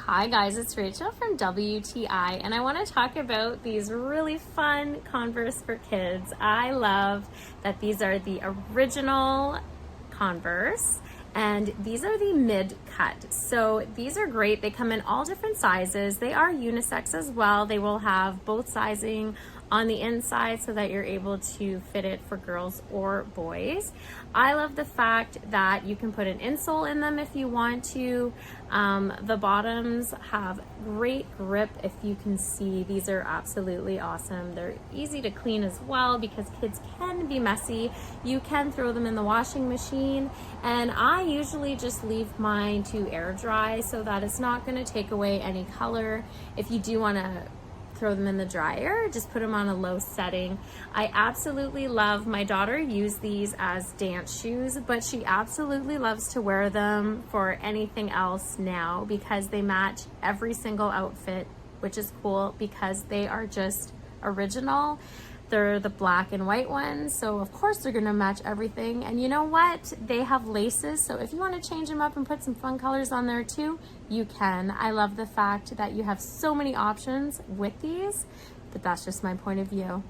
Hi guys, it's Rachel from WTI, and I want to talk about these really fun Converse for kids. I love that these are the original Converse, and these are the mid-cut. So these are great. They come in all different sizes. They are unisex as well. They will have both sizing on the inside so that you're able to fit it for girls or boys. I love the fact that you can put an insole in them if you want to. The bottoms have great grip. If you can see, these are absolutely awesome. They're easy to clean as well because kids can be messy. You can throw them in the washing machine, and I usually just leave mine to air dry so that it's not going to take away any color. If you do want to throw them in the dryer, just put them on a low setting. I absolutely love, my daughter used these as dance shoes, but she absolutely loves to wear them for anything else now because they match every single outfit, which is cool because they are just original. They're the black and white ones, so of course they're gonna match everything. And you know what? They have laces, so if you wanna change them up and put some fun colors on there too, you can. I love the fact that you have so many options with these, but that's just my point of view.